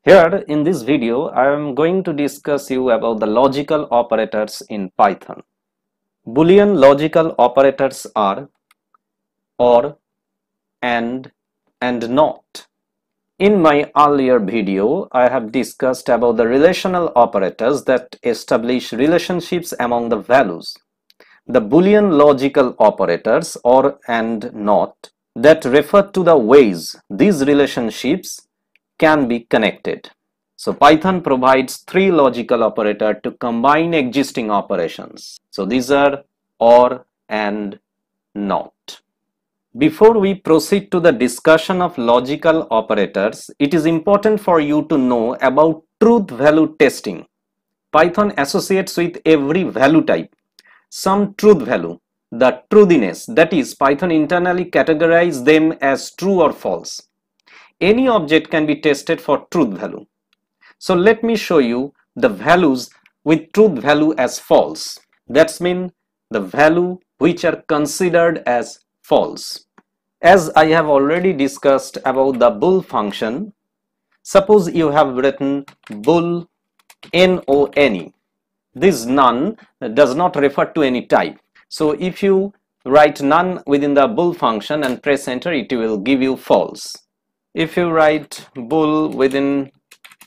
Here in this video, I am going to discuss you about the logical operators in Python. Boolean logical operators are or, and not. In my earlier video, I have discussed about the relational operators that establish relationships among the values. The Boolean logical operators or, and not that refer to the ways these relationships can be connected. So Python provides three logical operators to combine existing operations. So these are or, and, not. Before we proceed to the discussion of logical operators, it is important for you to know about truth value testing. Python associates with every value type some truth value, the truthiness, that is, Python internally categorizes them as true or false. Any object can be tested for truth value. So let me show you the values with truth value as false. That means the value which are considered as false. As I have already discussed about the bool function, suppose you have written bool none. This none does not refer to any type. So if you write none within the bool function and press enter, it will give you false. If you write bool within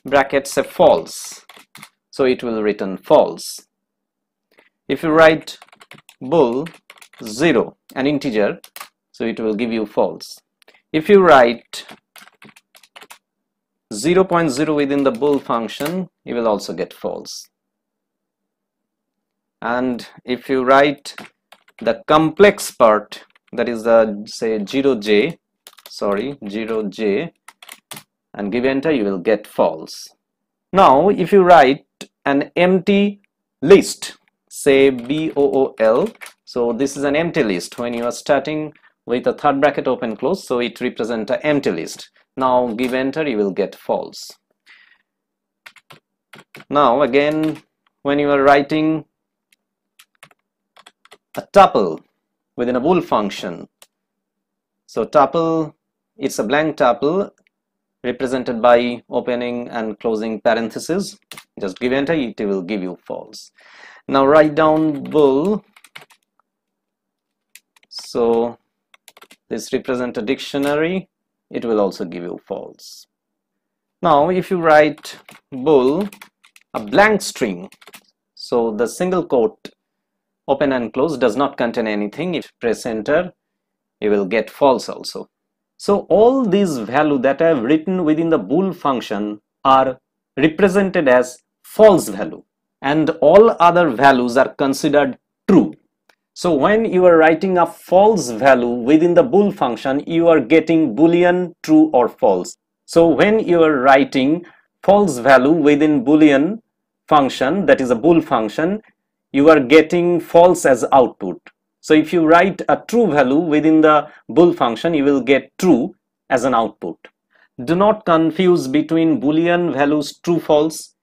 brackets say false, so it will return false. If you write bool 0, an integer, so it will give you false. If you write 0.0 within the bool function, you will also get false. And if you write the complex part, that is the say 0j, and give enter, you will get false. Now if you write an empty list, say bool, so this is an empty list. When you are starting with a third bracket open close, so it represents an empty list. Now give enter, you will get false. Now again, when you are writing a tuple within a bool function, so tuple, it's a blank tuple represented by opening and closing parentheses. Just give enter, it will give you false. Now write down bool, so this represents a dictionary, it will also give you false. Now if you write bool a blank string, so the single quote open and close does not contain anything, if you press enter, you will get false also. So all these values that I have written within the bool function are represented as false value, and all other values are considered true. So when you are writing a false value within the bool function, you are getting Boolean true or false. So when you are writing false value within Boolean function, that is a bool function, you are getting false as output. So if you write a true value within the bool function, you will get true as an output. Do not confuse between Boolean values true false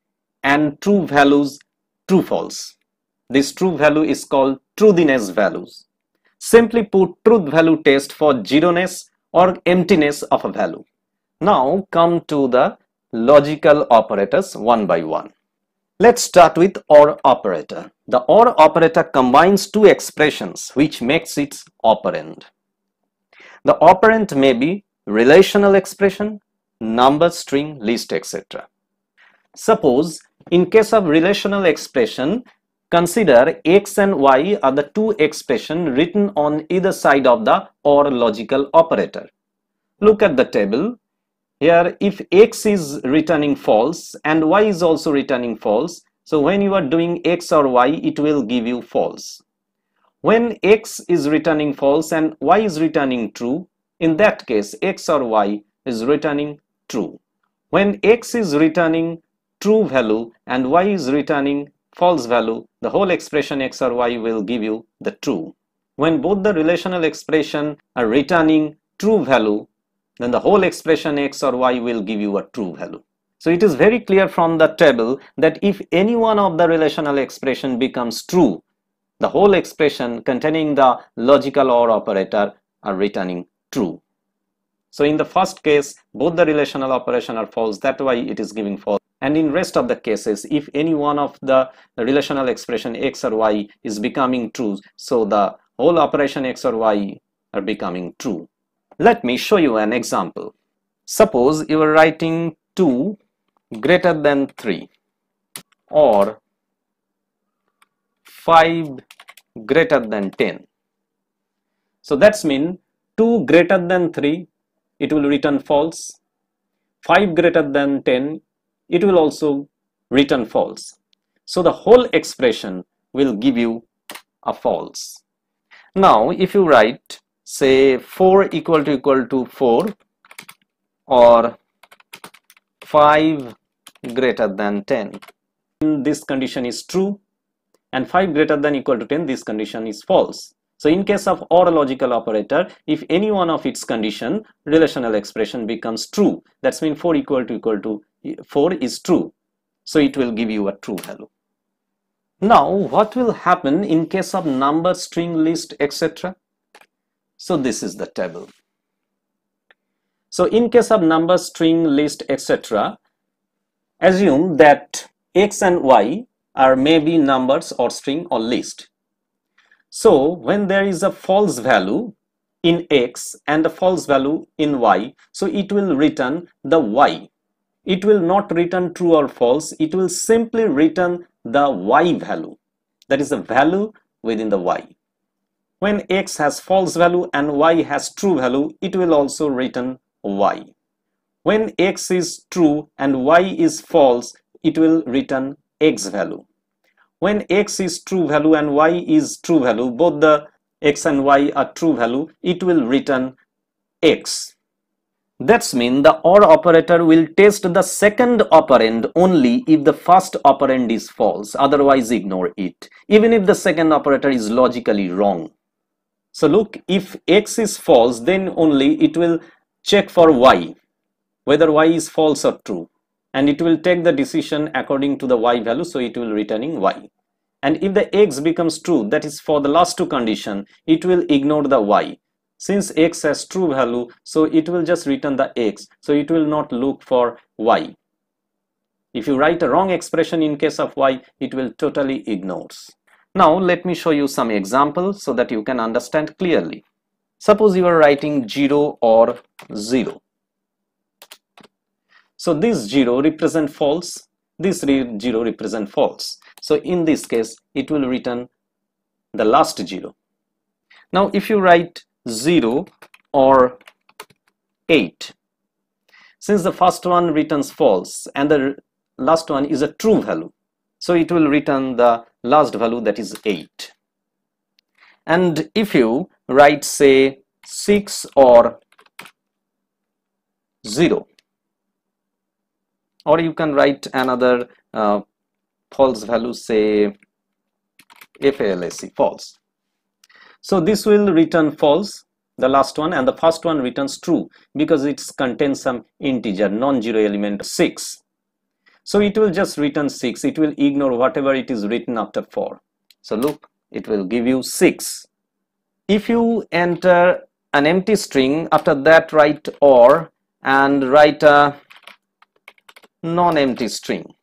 and true values true false. This true value is called truthiness values. Simply put truth value test for zeroness or emptiness of a value. Now come to the logical operators one by one. Let's start with OR operator. The OR operator combines two expressions which makes its operand. The operand may be relational expression, number, string, list, etc. Suppose in case of relational expression, consider x and y are the two expressions written on either side of the OR logical operator. Look at the table. Here, if x is returning false and y is also returning false, so when you are doing x or y, it will give you false. When x is returning false and y is returning true, in that case, x or y is returning true. When x is returning true value and y is returning false value, the whole expression x or y will give you the true. When both the relational expression are returning true value, then the whole expression x or y will give you a true value. So it is very clear from the table that if any one of the relational expression becomes true, the whole expression containing the logical OR operator are returning true. So in the first case, both the relational operation are false, that's why it is giving false. And in rest of the cases, if any one of the relational expression x or y is becoming true, so the whole operation x or y are becoming true. Let me show you an example. Suppose you are writing 2 greater than 3 or 5 greater than 10. So that's mean 2 greater than 3, it will return false. 5 greater than 10, it will also return false. So the whole expression will give you a false. Now if you write say 4 equal to 4 or 5 greater than 10, this condition is true, and 5 greater than equal to 10, this condition is false. So in case of OR logical operator, if any one of its condition, relational expression becomes true, that's mean 4 equal to 4 is true, so it will give you a true value. Now what will happen in case of number, string, list, etc.? So this is the table. So in case of number, string, list, etc., assume that x and y are maybe numbers or string or list. So when there is a false value in x and a false value in y, so it will return the y. It will not return true or false, it will simply return the y value, that is the value within the y. When x has false value and y has true value, it will also return y. When x is true and y is false, it will return x value. When x is true value and y is true value, both the x and y are true value, it will return x. That's mean the OR operator will test the second operand only if the first operand is false, otherwise ignore it, even if the second operator is logically wrong. So look, if x is false, then only it will check for y, whether y is false or true, and it will take the decision according to the y value, so it will returning y. And if the x becomes true, that is for the last two condition, it will ignore the y. Since x has true value, so it will just return the x, so it will not look for y. If you write a wrong expression in case of y, it will totally ignores. Now let me show you some examples so that you can understand clearly. Suppose you are writing 0 or 0. So this 0 represent false, this 0 represent false. So in this case, it will return the last 0. Now if you write 0 or 8, since the first one returns false and the last one is a true value, so it will return the last value, that is 8. And if you write say 6 or 0, or you can write another false value, say FALSE, false. So this will return false, the last one, and the first one returns true because it contains some integer, non-zero element 6. So it will just return 6, it will ignore whatever it is written after 4. So look, it will give you 6. If you enter an empty string, after that write OR and write a non-empty string.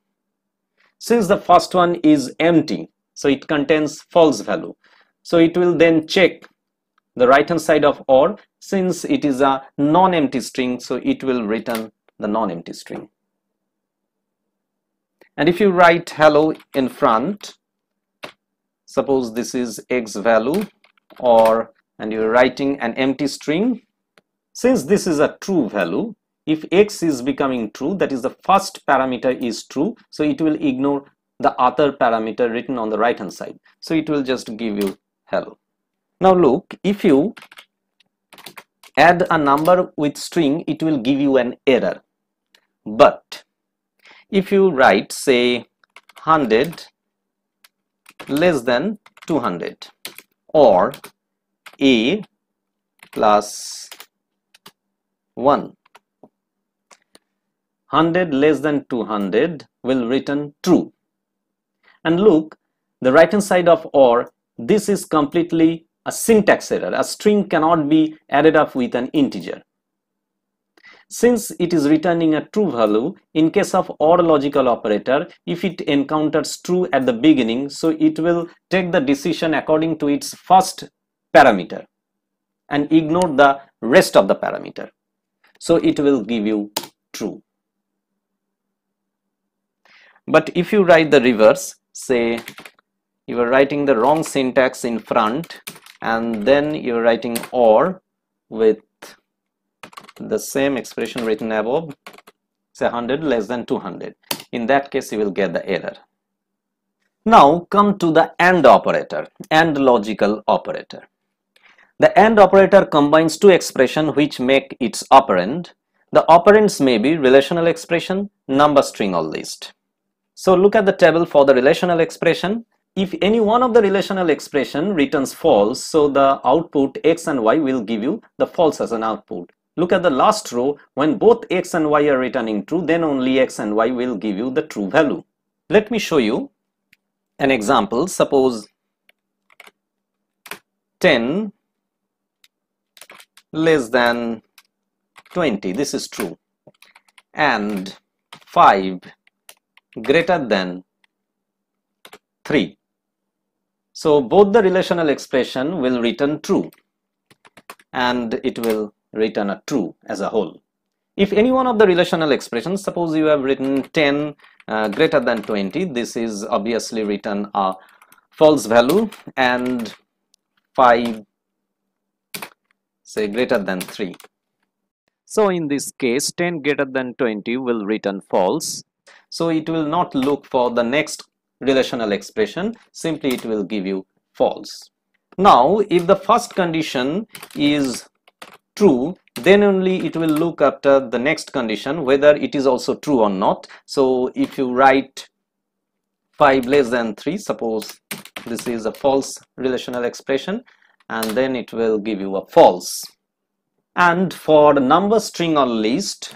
Since the first one is empty, so it contains false value, so it will then check the right hand side of OR. Since it is a non-empty string, so it will return the non-empty string. And if you write hello in front, suppose this is x value, and you're writing an empty string. Since this is a true value, if x is becoming true, that is the first parameter is true, so it will ignore the other parameter written on the right hand side, so it will just give you hello. Now look, if you add a number with string, it will give you an error. But if you write say 100 less than 200 or a plus 1, 100 less than 200 will return true. And look, the right hand side of OR, this is completely a syntax error. A string cannot be added up with an integer. Since it is returning a true value, in case of OR logical operator, if it encounters true at the beginning, so it will take the decision according to its first parameter and ignore the rest of the parameter. So it will give you true. But if you write the reverse, say you are writing the wrong syntax in front and then you are writing OR with the same expression written above, say 100 less than 200. In that case, you will get the error. Now come to the AND operator, AND logical operator. The AND operator combines two expressions which make its operand. The operands may be relational expression, number string or list. So look at the table for the relational expression. If any one of the relational expression returns false, so the output x and y will give you the false as an output. Look at the last row, when both x and y are returning true, then only x and y will give you the true value. Let me show you an example. Suppose 10 less than 20, this is true, and 5 greater than 3. So both the relational expression will return true and it will return a true as a whole. If any one of the relational expressions, suppose you have written 10 greater than 20, this is obviously written a false value, and 5 say greater than 3. So in this case 10 greater than 20 will return false. So it will not look for the next relational expression, simply it will give you false. Now if the first condition is true, then only it will look after the next condition whether it is also true or not. So if you write 5 less than 3, suppose this is a false relational expression, and then it will give you a false. And for the number string or list,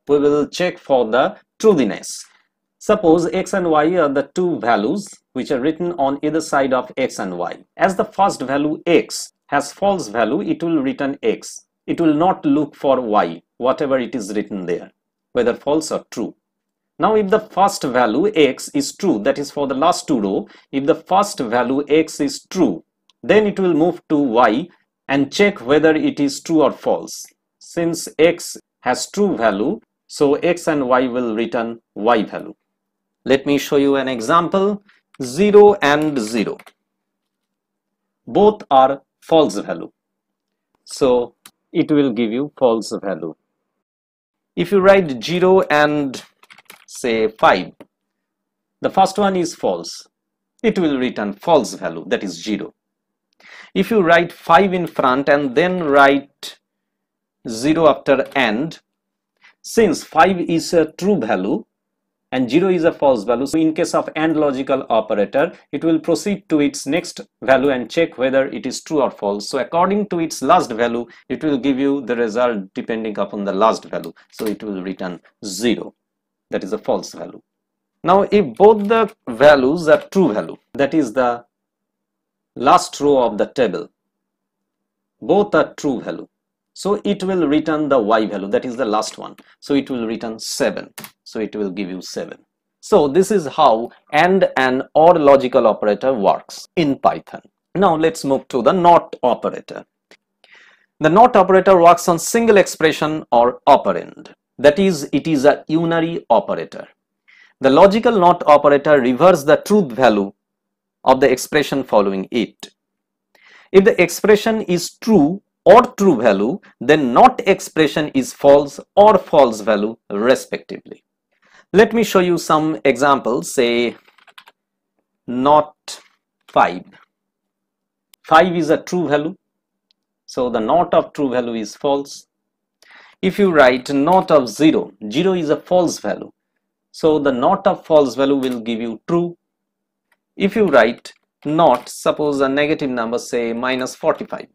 we will check for the truthiness. Suppose x and y are the two values which are written on either side of x and y. As the first value x has false value, it will return x. It will not look for y, whatever it is written there, whether false or true. Now if the first value x is true, that is for the last two rows, if the first value x is true, then it will move to y and check whether it is true or false. Since x has true value, so x and y will return y value. Let me show you an example. 0 and 0. Both are false value. So it will give you false value. If you write 0 and say 5, the first one is false. It will return false value, that is 0. If you write 5 in front and then write 0 after AND, since 5 is a true value and 0 is a false value, so in case of AND logical operator, it will proceed to its next value and check whether it is true or false. So according to its last value, it will give you the result depending upon the last value. So it will return 0, that is a false value. Now if both the values are true value, that is the last row of the table, both are true value, so it will return the y value, that is the last one. So it will return 7. So it will give you 7. So this is how AND and OR logical operator works in Python. Now let's move to the NOT operator. The NOT operator works on single expression or operand. That is, it is a unary operator. The logical NOT operator reverses the truth value of the expression following it. If the expression is true or true value, then NOT expression is false or false value respectively. Let me show you some examples. Say NOT 5. 5 is a true value, so the NOT of true value is false. If you write NOT of 0, 0 is a false value, so the NOT of false value will give you true. If you write NOT, suppose a negative number, say minus 45.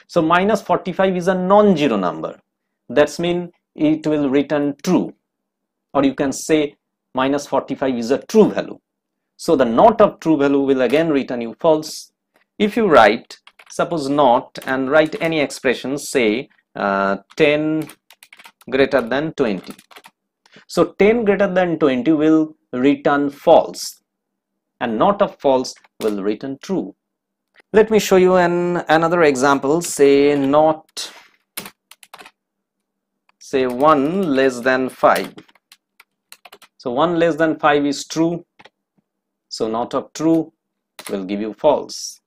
So minus 45 is a non-zero number. That means it will return true. Or you can say minus 45 is a true value. So the NOT of true value will again return you false. If you write, suppose NOT and write any expression, say 10 greater than 20. So 10 greater than 20 will return false, and not of false will return true. Let me show you another example. Say 1 less than 5. So 1 less than 5 is true, so not of true will give you false.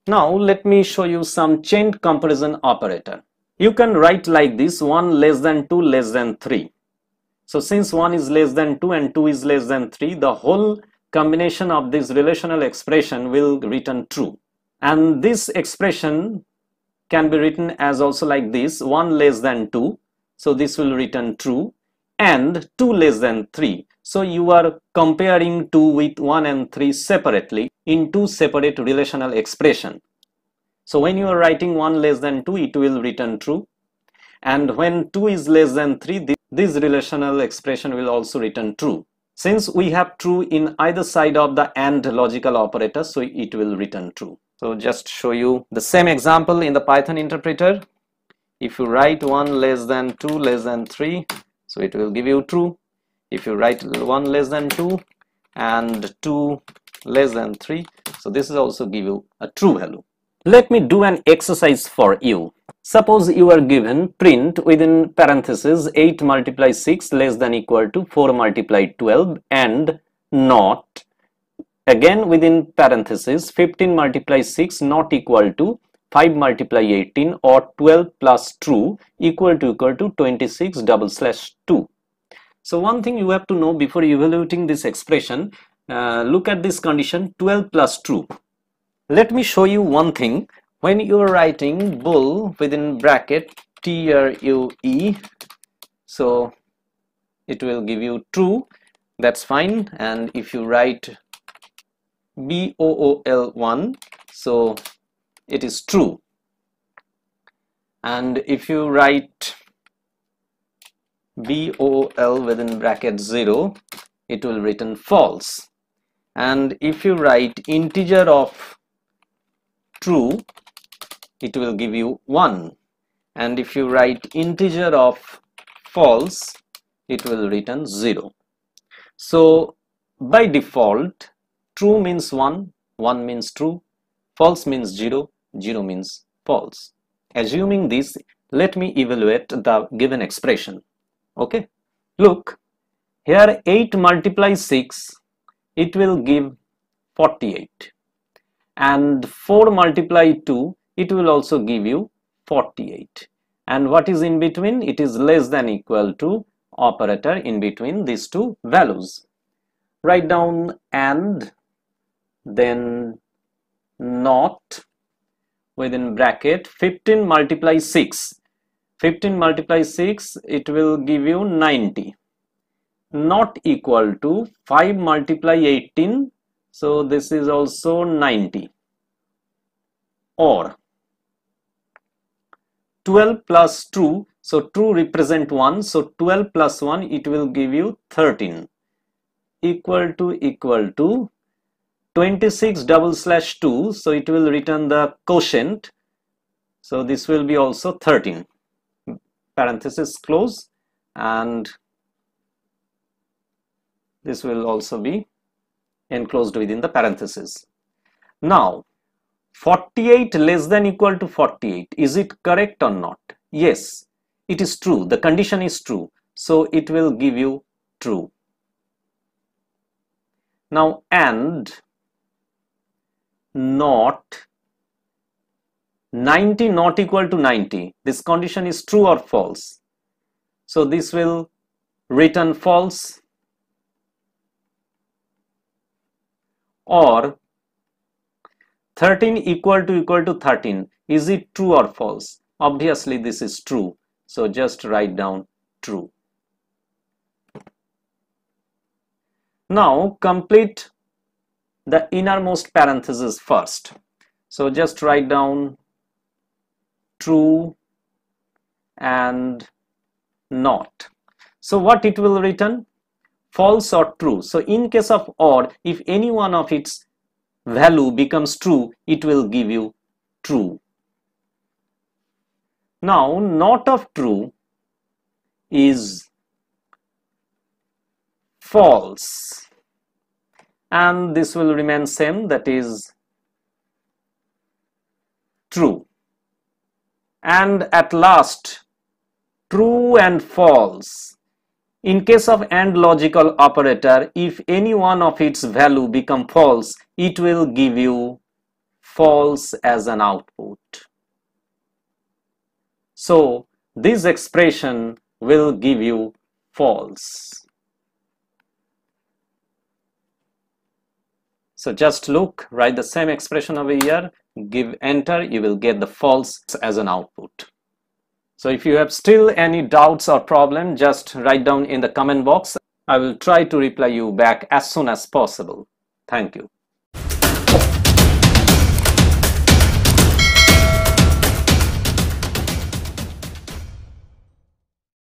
Now let me show you some chain comparison operator. You can write like this: 1 less than 2 less than 3. So since 1 is less than 2 and 2 is less than 3, the whole combination of this relational expression will return true. And this expression can be written as also like this: 1 less than 2, so this will return true, and 2 less than 3. So you are comparing 2 with 1 and 3 separately in two separate relational expression. So when you are writing 1 less than 2, it will return true, and when 2 is less than 3, this relational expression will also return true. Since we have true in either side of the AND logical operator, so it will return true. So just show you the same example in the Python interpreter. If you write 1 less than 2 less than 3, so it will give you true. If you write 1 less than 2 and 2 less than 3, so this is also give you a true value. Let me do an exercise for you. Suppose you are given print within parentheses 8 multiply 6 less than equal to 4 multiply 12, and not, again within parentheses, 15 multiply 6 not equal to 5 multiply 18, or 12 plus true equal to 26/2. So one thing you have to know before evaluating this expression, look at this condition 12 plus true. Let me show you one thing. When you are writing bool within bracket true, so it will give you true, that's fine. And if you write bool1, so it is true. And if you write bool within bracket 0, it will return false. And if you write integer of true, it will give you 1. And if you write integer of false, it will return 0. So by default, true means 1, 1 means true, false means 0, 0 means false. Assuming this, let me evaluate the given expression. Okay, look here, 8 multiply 6, it will give 48, and 4 multiply 2, it will also give you 48. And what is in between? It is less than equal to operator in between these two values. Write down and then not within bracket 15 multiply 6. 15 multiply 6, it will give you 90, not equal to 5 multiply 18, so this is also 90, or 12 plus true, so true represent 1, so 12 plus 1, it will give you 13, equal to 26/2, so it will return the quotient, so this will be also 13. Parenthesis close, and this will also be enclosed within the parenthesis. Now 48 less than equal to 48, is it correct or not? Yes, it is true, the condition is true, so it will give you true. Now and not 90 not equal to 90, this condition is true or false, so this will return false. Or 13 equal to 13, is it true or false? Obviously this is true, so just write down true. Now complete the innermost parenthesis first, so just write down true and not. So what it will return? False or true. So in case of OR, if any one of its value becomes true, it will give you true. Now not of true, is false, and this will remain same, that is true. And at last, true and false. In case of AND logical operator, if any one of its value become false, it will give you false as an output. So this expression will give you false. So just look, write the same expression over here, give enter, you will get the false as an output. So if you have still any doubts or problem, just write down in the comment box. I will try to reply you back as soon as possible. Thank you.